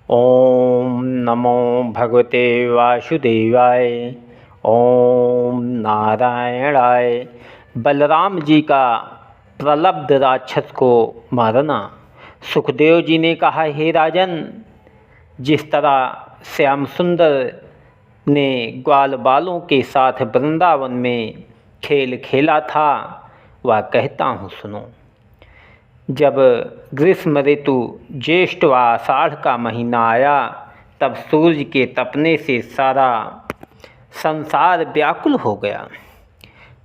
ओम नमो भगवते वासुदेवाय। ओम नारायणाय। बलराम जी का प्रलब्ध राक्षस को मारना। सुखदेव जी ने कहा, हे राजन, जिस तरह श्याम सुंदर ने ग्वाल बालों के साथ वृंदावन में खेल खेला था, वह कहता हूँ सुनो। जब ग्रीष्म ऋतु ज्येष्ठ व आषाढ़ का महीना आया, तब सूर्य के तपने से सारा संसार व्याकुल हो गया।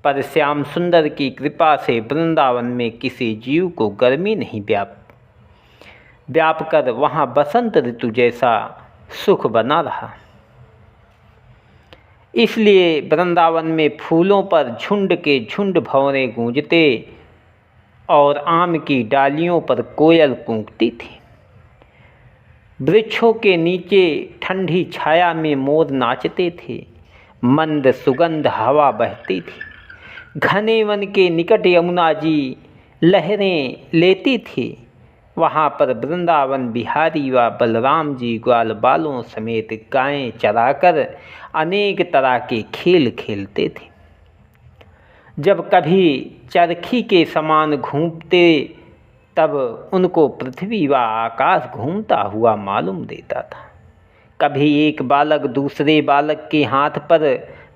पर श्याम सुंदर की कृपा से वृंदावन में किसी जीव को गर्मी नहीं व्याप कर वहाँ बसंत ऋतु जैसा सुख बना रहा। इसलिए वृंदावन में फूलों पर झुंड के झुंड भंवरे गूंजते और आम की डालियों पर कोयल कूकती थी। वृक्षों के नीचे ठंडी छाया में मोर नाचते थे। मंद सुगंध हवा बहती थी। घने वन के निकट यमुना जी लहरें लेती थी। वहाँ पर वृंदावन बिहारी व बलराम जी ग्वाल बालों समेत गायें चराकर अनेक तरह के खेल खेलते थे। जब कभी चरखी के समान घूमते, तब उनको पृथ्वी व आकाश घूमता हुआ मालूम देता था। कभी एक बालक दूसरे बालक के हाथ पर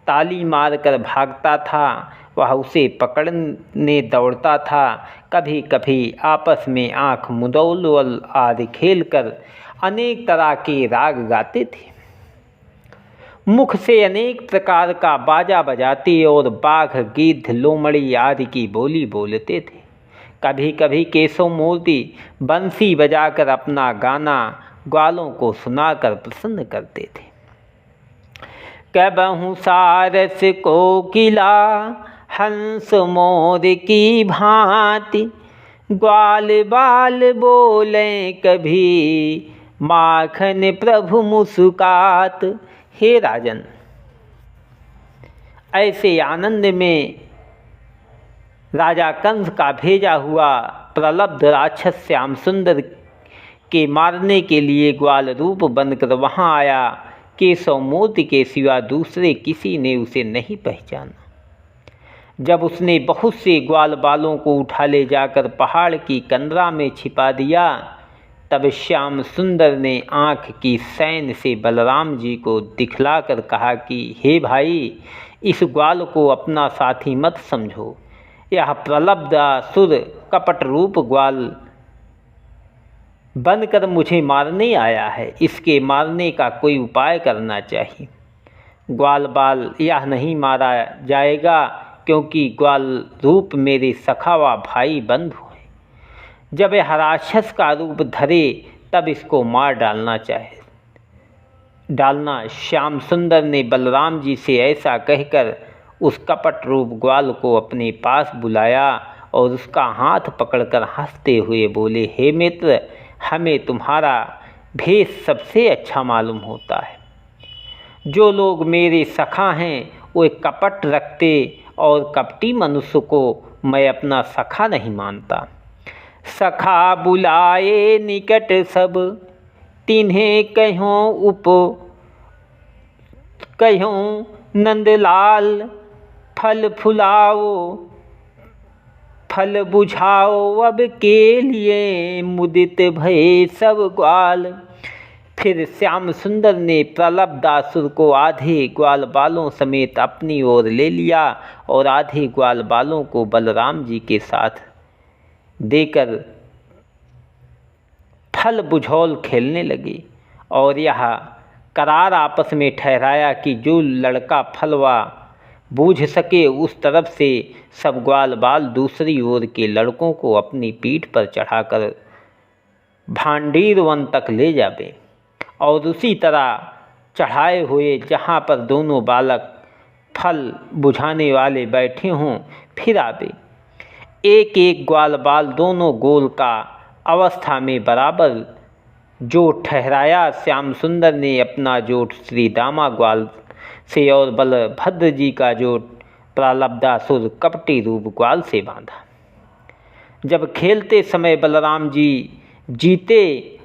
ताली मारकर भागता था, वह उसे पकड़ने दौड़ता था। कभी कभी आपस में आँख मुदौल आदि खेलकर अनेक तरह के राग गाते थे। मुख से अनेक प्रकार का बाजा बजाते और बाघ गिद्ध लोमड़ी आदि की बोली बोलते थे। कभी कभी केशव मूर्ति बंसी बजाकर अपना गाना ग्वालों को सुनाकर प्रसन्न करते थे। कबहु सारस कोकिला हंस मोर की भांति, ग्वाल बाल बोले कभी माखन प्रभु मुस्कात। हे राजन, ऐसे आनंद में राजा कंस का भेजा हुआ प्रलब्ध राक्षस श्याम सुंदर के मारने के लिए ग्वाल रूप बनकर वहाँ आया। केशव मूर्ति के सिवा दूसरे किसी ने उसे नहीं पहचाना। जब उसने बहुत से ग्वाल बालों को उठा ले जाकर पहाड़ की कंदरा में छिपा दिया, तब श्याम सुंदर ने आँख की सैन से बलराम जी को दिखलाकर कहा कि हे भाई, इस ग्वाल को अपना साथी मत समझो। यह प्रलब्ध असुर कपट रूप ग्वाल बनकर मुझे मारने आया है। इसके मारने का कोई उपाय करना चाहिए। ग्वाल बाल यह नहीं मारा जाएगा, क्योंकि ग्वाल रूप मेरे सखा व भाई बंधु हैं। जब यह राक्षस का रूप धरे, तब इसको मार डालना। श्याम सुंदर ने बलराम जी से ऐसा कहकर उस कपट रूप ग्वाल को अपने पास बुलाया और उसका हाथ पकड़कर हंसते हुए बोले, हे मित्र, हमें तुम्हारा भेष सबसे अच्छा मालूम होता है। जो लोग मेरे सखा हैं, वो एक कपट रखते और कपटी मनुष्य को मैं अपना सखा नहीं मानता। सखा बुलाए निकट सब, तिन्हें कह्यों नंदलाल, फल फुलाओ फल बुझाओ, अब के लिए मुदित भये सब ग्वाल। फिर श्याम सुंदर ने प्रलब्धासुर को आधे ग्वाल बालों समेत अपनी ओर ले लिया और आधे ग्वाल बालों को बलराम जी के साथ देकर फल बुझौल खेलने लगे और यह करार आपस में ठहराया कि जो लड़का फलवा बूझ सके, उस तरफ से सब ग्वाल बाल दूसरी ओर के लड़कों को अपनी पीठ पर चढ़ाकर भांडीर वन तक ले जावे और उसी तरह चढ़ाए हुए जहाँ पर दोनों बालक फल बुझाने वाले बैठे हों, फिर आवे। एक एक ग्वाल बाल दोनों गोल का अवस्था में बराबर जोट ठहराया। श्याम सुंदर ने अपना जोट श्री दामा ग्वाल से और बलभद्र जी का जोट प्रलब्धासुर कपटी रूप ग्वाल से बांधा। जब खेलते समय बलराम जी जीते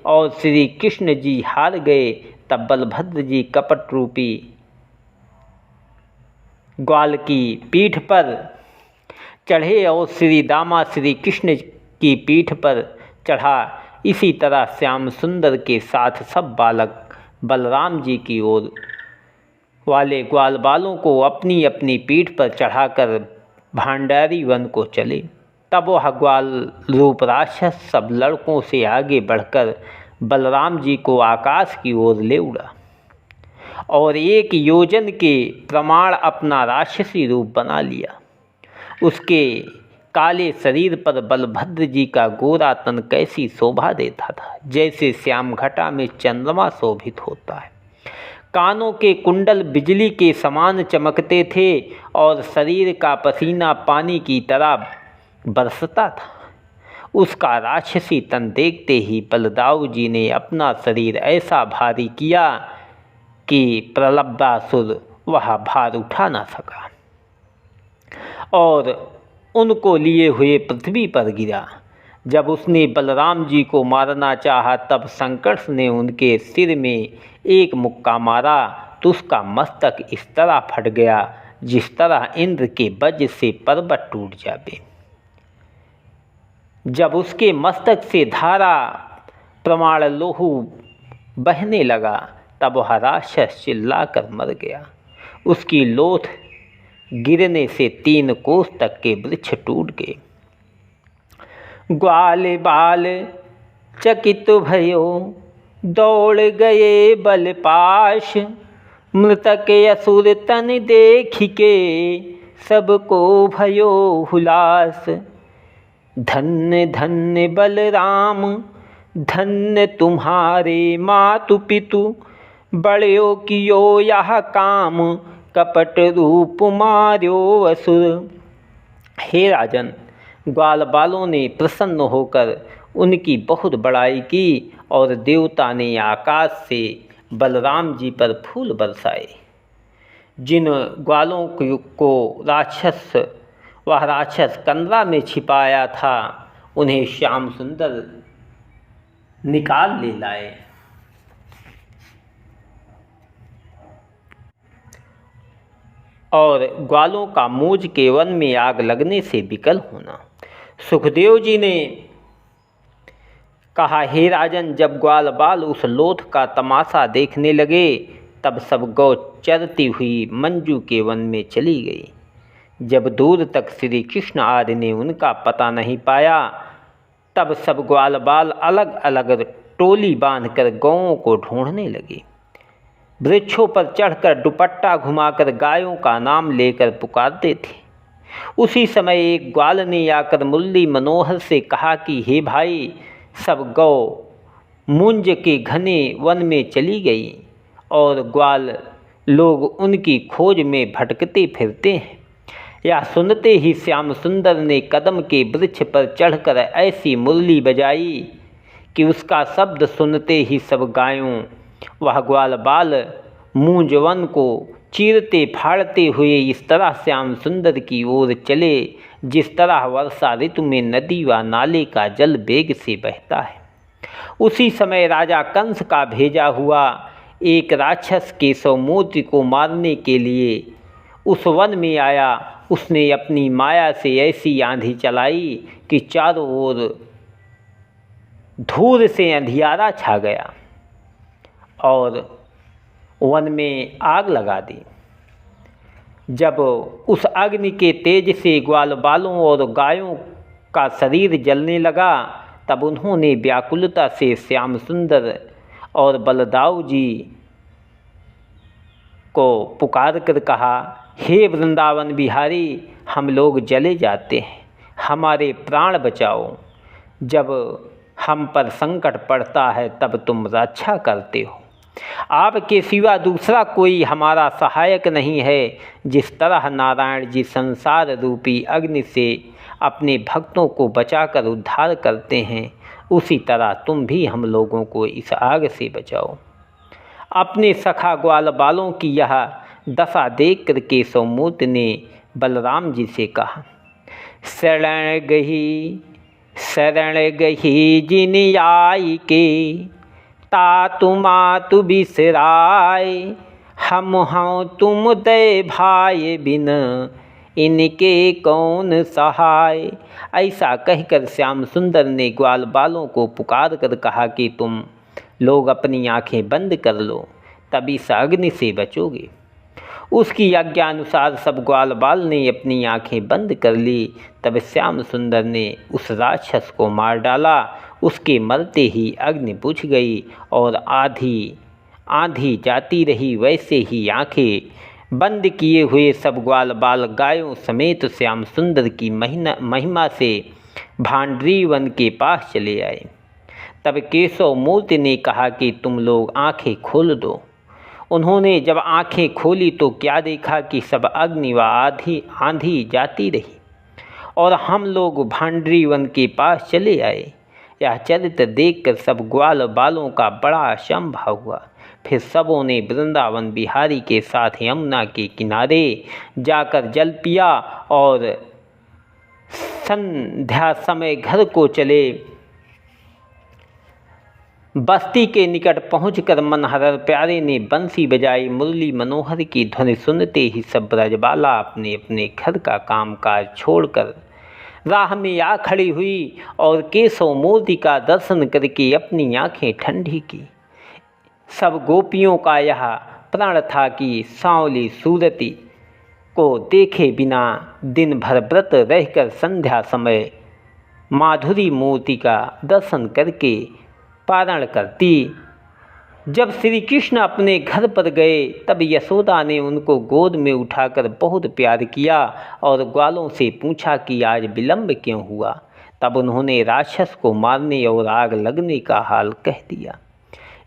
और श्री कृष्ण जी हार गए, तब बलभद्र जी कपट रूपी ग्वाल की पीठ पर चढ़े और श्री दामा श्री कृष्ण की पीठ पर चढ़ा। इसी तरह श्याम सुंदर के साथ सब बालक बलराम जी की ओर वाले ग्वाल बालों को अपनी अपनी पीठ पर चढ़ाकर भांडारी वन को चले। तब वह ग्वाल रूप राक्षस सब लड़कों से आगे बढ़कर बलराम जी को आकाश की ओर ले उड़ा और 1 योजन के प्रमाण अपना राक्षसी रूप बना लिया। उसके काले शरीर पर बलभद्र जी का गोरा तन कैसी शोभा देता था, जैसे श्याम घटा में चंद्रमा शोभित होता है। कानों के कुंडल बिजली के समान चमकते थे और शरीर का पसीना पानी की तरह बरसता था। उसका राक्षसी तन देखते ही बलदाऊ जी ने अपना शरीर ऐसा भारी किया कि प्रलब्धासुर वह भार उठा न सका और उनको लिए हुए पृथ्वी पर गिरा। जब उसने बलराम जी को मारना चाहा, तब संकर्ष ने उनके सिर में एक मुक्का मारा तो उसका मस्तक इस तरह फट गया जिस तरह इंद्र के वज्र से पर्वत टूट जावे। जब उसके मस्तक से धारा प्रमाण लोहू बहने लगा, तब वह राक्षस चिल्लाकर मर गया। उसकी लोथ गिरने से 3 कोस तक के वृक्ष टूट गए। ग्वाल बाल चकित भयो दौड़ गए बल पाश, मृतक असुर तन देख के सबको भयो हुलास। धन्य धन्य बलराम धन्य तुम्हारे मातु पितु, बड़यो कियो यह काम कपट रूप मार्यो असुर। हे राजन, ग्वाल बालों ने प्रसन्न होकर उनकी बहुत बड़ाई की और देवता ने आकाश से बलराम जी पर फूल बरसाए। जिन ग्वालों को राक्षस कंदरा में छिपाया था, उन्हें श्याम सुंदर निकाल ले लाए। और ग्वालों का मूज के वन में आग लगने से विकल होना। सुखदेव जी ने कहा, हे राजन, जब ग्वाल बाल उस लोथ का तमाशा देखने लगे, तब सब गौ चरती हुई मंजू के वन में चली गई। जब दूर तक श्री कृष्ण आदि ने उनका पता नहीं पाया, तब सब ग्वाल बाल अलग अलग टोली बांधकर गौओं को ढूंढने लगे। वृक्षों पर चढ़कर दुपट्टा घुमाकर गायों का नाम लेकर पुकारते थे। उसी समय एक ग्वाल ने आकर मुरली मनोहर से कहा कि हे भाई, सब गौ मुंज के घने वन में चली गई और ग्वाल लोग उनकी खोज में भटकते फिरते हैं। यह सुनते ही श्याम सुंदर ने कदम के वृक्ष पर चढ़कर ऐसी मुरली बजाई कि उसका शब्द सुनते ही सब गायों वह ग्वाल बाल मूंजवन को चीरते फाड़ते हुए इस तरह श्याम सुंदर की ओर चले जिस तरह वर्षा ऋतु में नदी व नाले का जल वेग से बहता है। उसी समय राजा कंस का भेजा हुआ एक राक्षस केशवमूर्ति को मारने के लिए उस वन में आया। उसने अपनी माया से ऐसी आंधी चलाई कि चारों ओर धूल से अंधियारा छा गया और वन में आग लगा दी। जब उस अग्नि के तेज से ग्वाल बालों और गायों का शरीर जलने लगा, तब उन्होंने व्याकुलता से श्याम सुंदर और बलदाऊ जी को पुकार कर कहा, हे वृंदावन बिहारी, हम लोग जले जाते हैं, हमारे प्राण बचाओ। जब हम पर संकट पड़ता है तब तुम रक्षा करते हो। आपके सिवा दूसरा कोई हमारा सहायक नहीं है। जिस तरह नारायण जी संसार रूपी अग्नि से अपने भक्तों को बचाकर उद्धार करते हैं, उसी तरह तुम भी हम लोगों को इस आग से बचाओ। अपने सखा ग्वाल बालों की यह दशा देख कर केशवमूर्ति ने बलराम जी से कहा, शरण गही जिन आई के तातु मातु बिसराय, हम हों तुम दे भाई बिन, इनके कौन सहाय। ऐसा कहकर श्याम सुंदर ने ग्वाल बालों को पुकार कर कहा कि तुम लोग अपनी आंखें बंद कर लो, तभी इस अग्नि से बचोगे। उसकी आज्ञा अनुसार सब ग्वाल बाल ने अपनी आंखें बंद कर ली। तब श्याम सुंदर ने उस राक्षस को मार डाला। उसके मरते ही अग्नि बुझ गई और आंधी जाती रही। वैसे ही आंखें बंद किए हुए सब ग्वाल बाल गायों समेत श्याम सुंदर की महिमा से भांडरी वन के पास चले आए। तब केशव मूर्ति ने कहा कि तुम लोग आंखें खोल दो। उन्होंने जब आंखें खोली तो क्या देखा कि सब अग्नि व आंधी जाती रही और हम लोग भांडरी वन के पास चले आए। यह चरित्र देखकर सब ग्वाल बालों का बड़ा अचंभा हुआ। फिर सबों ने वृंदावन बिहारी के साथ यमुना के किनारे जाकर जल पिया और संध्या समय घर को चले। बस्ती के निकट पहुंचकर मनहर प्यारे ने बंसी बजाई। मुरली मनोहर की ध्वनि सुनते ही सब ब्रजबाला अपने अपने घर का कामकाज छोड़कर राह में आ खड़ी हुई और केशव मूर्ति का दर्शन करके अपनी आंखें ठंडी की। सब गोपियों का यह प्रण था कि सांवली सूरती को देखे बिना दिन भर व्रत रहकर संध्या समय माधुरी मूर्ति का दर्शन करके पारण करती। जब श्री कृष्ण अपने घर पर गए तब यशोदा ने उनको गोद में उठाकर बहुत प्यार किया और ग्वालों से पूछा कि आज विलंब क्यों हुआ। तब उन्होंने राक्षस को मारने और आग लगने का हाल कह दिया।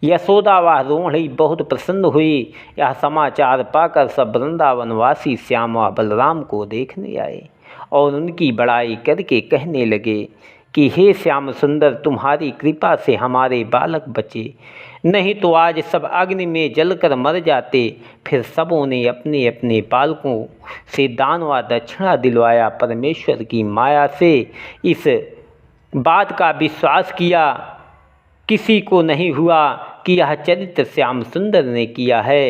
यशोदा व रोहिणी बहुत प्रसन्न हुई। यह समाचार पाकर सब वृंदावनवासी श्याम व बलराम को देखने आए और उनकी बड़ाई करके कहने लगे कि हे श्याम सुंदर, तुम्हारी कृपा से हमारे बालक बचे, नहीं तो आज सब अग्नि में जलकर मर जाते। फिर सबों ने अपने अपने बालकों से दान व दक्षिणा दिलवाया। परमेश्वर की माया से इस बात का विश्वास किया। किसी को नहीं हुआ कि यह चरित्र श्याम सुंदर ने किया है।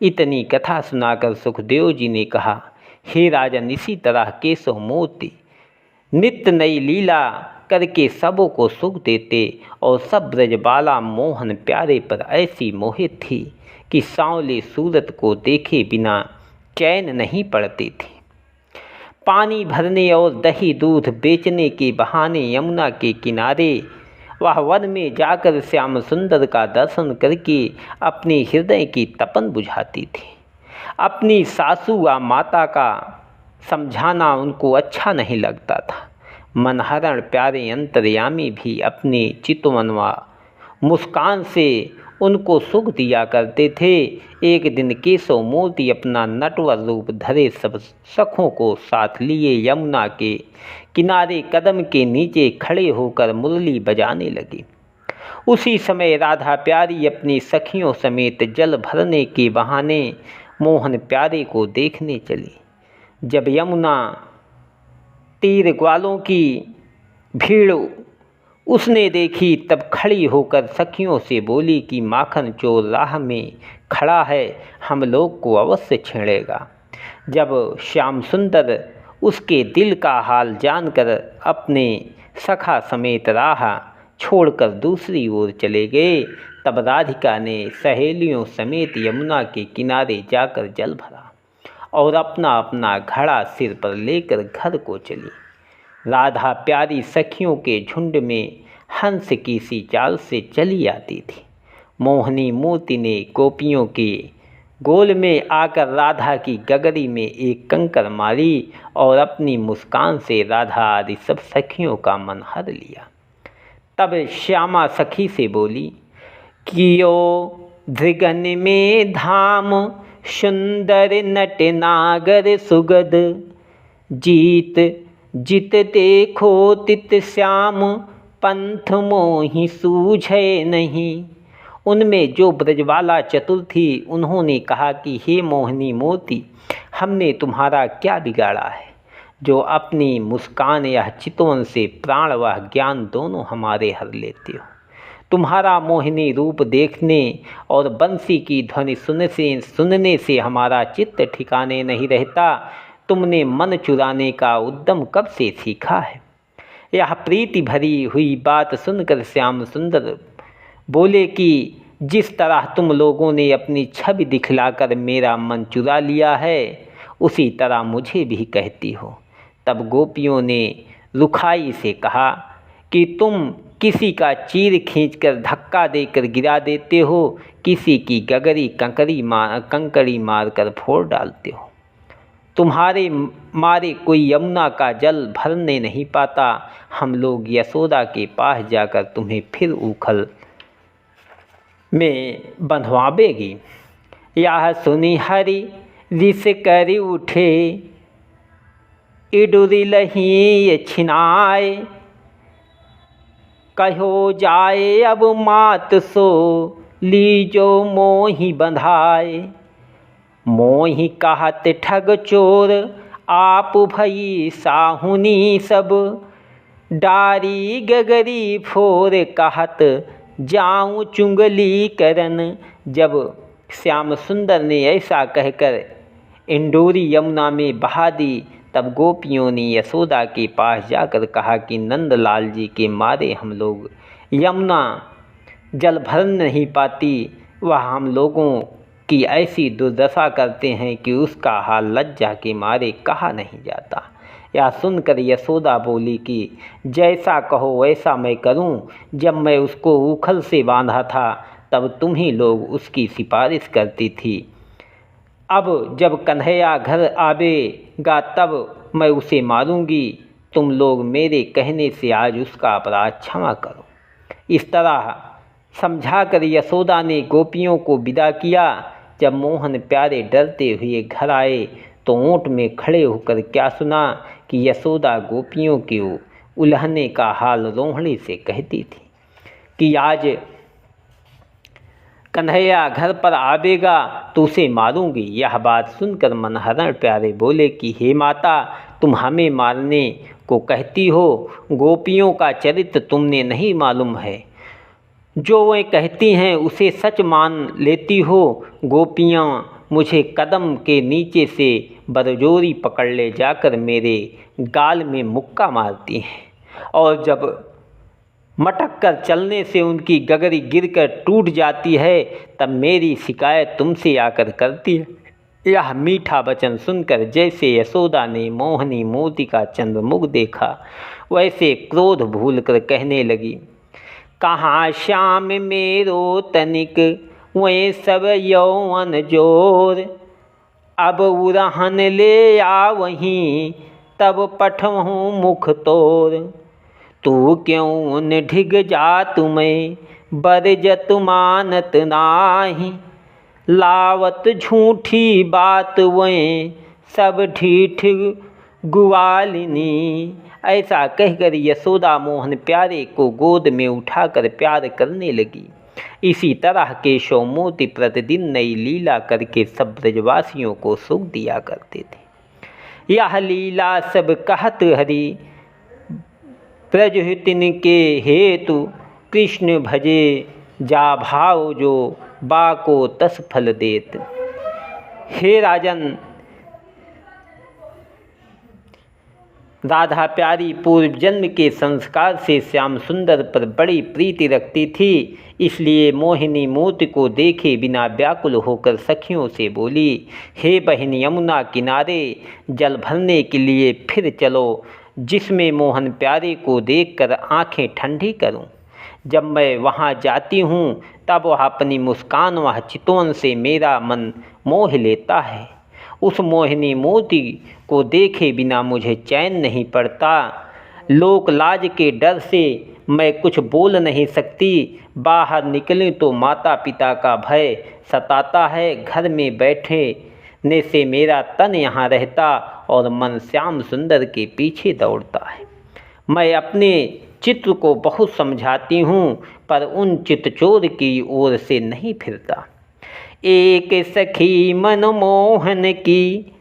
इतनी कथा सुनाकर सुखदेव जी ने कहा, हे राजन, इसी तरह केशव मूर्ति नित्य नई लीला करके सबों को सुख देते और सब ब्रजबाला मोहन प्यारे पर ऐसी मोहित थी कि सांवले सूरत को देखे बिना चैन नहीं पड़ती थी। पानी भरने और दही दूध बेचने के बहाने यमुना के किनारे वह वन में जाकर श्याम सुंदर का दर्शन करके अपने हृदय की तपन बुझाती थी। अपनी सासू व माता का समझाना उनको अच्छा नहीं लगता था। मनहरण प्यारे अंतर्यामी भी अपने चितवन व मुस्कान से उनको सुख दिया करते थे। एक दिन केशव मूर्ति अपना नटवर रूप धरे सब सखों को साथ लिए यमुना के किनारे कदम के नीचे खड़े होकर मुरली बजाने लगे। उसी समय राधा प्यारी अपनी सखियों समेत जल भरने के बहाने मोहन प्यारे को देखने चली। जब यमुना तीर ग्वालों की भीड़ उसने देखी तब खड़ी होकर सखियों से बोली कि माखन चोर राह में खड़ा है, हम लोग को अवश्य छेड़ेगा। जब श्याम सुंदर उसके दिल का हाल जानकर अपने सखा समेत राह छोड़कर दूसरी ओर चले गए, तब राधिका ने सहेलियों समेत यमुना के किनारे जाकर जल भरा और अपना अपना घड़ा सिर पर लेकर घर को चली। राधा प्यारी सखियों के झुंड में हंस की सी चाल से चली आती थी। मोहनी मूर्ति ने गोपियों के गोल में आकर राधा की गगरी में एक कंकर मारी और अपनी मुस्कान से राधा आदि सब सखियों का मन हर लिया। तब श्यामा सखी से बोली, कियो धृगन में धाम, सुंदर नट नागर सुगद, जीत जित देखो तित श्याम, पंथ मोहि सूझे नहीं। उनमें जो ब्रजबाला चतुर थी उन्होंने कहा कि हे मोहिनी मूर्ति, हमने तुम्हारा क्या बिगाड़ा है जो अपनी मुस्कान या चितवन से प्राण व ज्ञान दोनों हमारे हर लेते हो। तुम्हारा मोहिनी रूप देखने और बंसी की ध्वनि सुनने से हमारा चित्त ठिकाने नहीं रहता। तुमने मन चुराने का उद्यम कब से सीखा है? यह प्रीति भरी हुई बात सुनकर श्याम सुंदर बोले कि जिस तरह तुम लोगों ने अपनी छवि दिखलाकर मेरा मन चुरा लिया है, उसी तरह मुझे भी कहती हो। तब गोपियों ने रुखाई से कहा कि तुम किसी का चीर खींचकर धक्का देकर गिरा देते हो, किसी की गगरी कंकड़ी मारकर फोड़ डालते हो। तुम्हारे मारे कोई यमुना का जल भरने नहीं पाता। हम लोग यशोदा के पास जाकर तुम्हें फिर उखल में बंधवावेगी। यह सुनी हरि रिस कर उठे, इडुरी लही छिनाए। कहो जाए अब मात सो, लीजो मोहि बंधाए। मोहि कहत ठग चोर, आप भई साहुनी सब। डारी गगरी फोर कहत, जाऊं चुंगली करन। जब श्याम सुंदर ने ऐसा कहकर इंडोरी यमुना में बहा दी, तब गोपियों ने यशोदा के पास जाकर कहा कि नंदलाल जी के मारे हम लोग यमुना जल भर नहीं पाती। वह हम लोगों की ऐसी दुर्दशा करते हैं कि उसका हाल लज्जा के मारे कहा नहीं जाता। यह सुनकर यशोदा बोली कि जैसा कहो वैसा मैं करूं। जब मैं उसको उखल से बांधा था तब तुम ही लोग उसकी सिफारिश करती थी। अब जब कन्हैया घर आवेगा तब मैं उसे मारूंगी। तुम लोग मेरे कहने से आज उसका अपराध क्षमा करो। इस तरह समझाकर यशोदा ने गोपियों को विदा किया। जब मोहन प्यारे डरते हुए घर आए तो ऊँट में खड़े होकर क्या सुना कि यशोदा गोपियों के उल्हने का हाल रोहड़े से कहती थी कि आज कन्हैया घर पर आवेगा तो उसे मारूंगी। यह बात सुनकर मनहरण प्यारे बोले कि हे माता, तुम हमें मारने को कहती हो, गोपियों का चरित्र तुमने नहीं मालूम है। जो वे कहती हैं उसे सच मान लेती हो। गोपियाँ मुझे कदम के नीचे से बरजोरी पकड़ ले जाकर मेरे गाल में मुक्का मारती हैं और जब मटक कर चलने से उनकी गगरी गिरकर टूट जाती है तब मेरी शिकायत तुमसे आकर करती है। यह मीठा वचन सुनकर जैसे यशोदा ने मोहनी मूर्ति का चंद्रमुख देखा, वैसे क्रोध भूलकर कहने लगी, कहाँ श्याम मेरो तनिक वे सब यौवन जोर। अब उरहन ले आ वहीं तब पठहूँ मुख तोर। तू क्यों न ढिग जा तुम्हें बरजत मानत नाही। लावत झूठी बात वे सब ढीठ गुवालिनी। ऐसा कहकर यशोदा मोहन प्यारे को गोद में उठाकर प्यार करने लगी। इसी तरह केशव मोती प्रतिदिन नई लीला करके सब ब्रजवासियों को सुख दिया करते थे। यह लीला सब कहत हरि ब्रजहितिन के हेतु। कृष्ण भजे जा भाव जो बाको तस फल देत। हे राजन, राधा प्यारी पूर्व जन्म के संस्कार से श्याम सुंदर पर बड़ी प्रीति रखती थी, इसलिए मोहिनी मूर्ति को देखे बिना व्याकुल होकर सखियों से बोली, हे बहन यमुना किनारे जल भरने के लिए फिर चलो, जिसमें मोहन प्यारे को देखकर आंखें ठंडी करूं। जब मैं वहां जाती हूं तब वह अपनी मुस्कान व चितवन से मेरा मन मोह लेता है। उस मोहिनी मूर्ति को देखे बिना मुझे चैन नहीं पड़ता। लोक लाज के डर से मैं कुछ बोल नहीं सकती। बाहर निकलूं तो माता पिता का भय सताता है। घर में बैठने से मेरा तन यहाँ रहता और मन श्याम सुंदर के पीछे दौड़ता है। मैं अपने चित्र को बहुत समझाती हूँ पर उन चितचोर की ओर से नहीं फिरता। एक सखी मनमोहन की,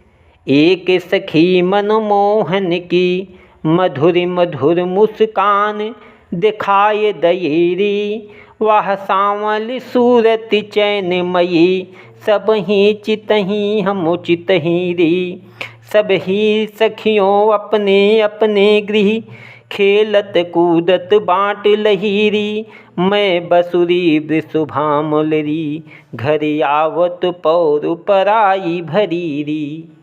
एक सखी मनमोहन की, मधुर मधुर मुस्कान दिखाए दयेरी। वाह सांवल सूरत चैनमयी, सब ही चितही हम चितही री। सब ही सखियों अपने अपने गृह, खेलत कूदत बाँट लहीरी। मैं बसुरी वृषभामल री, घर आवत पौर पराई भरी री।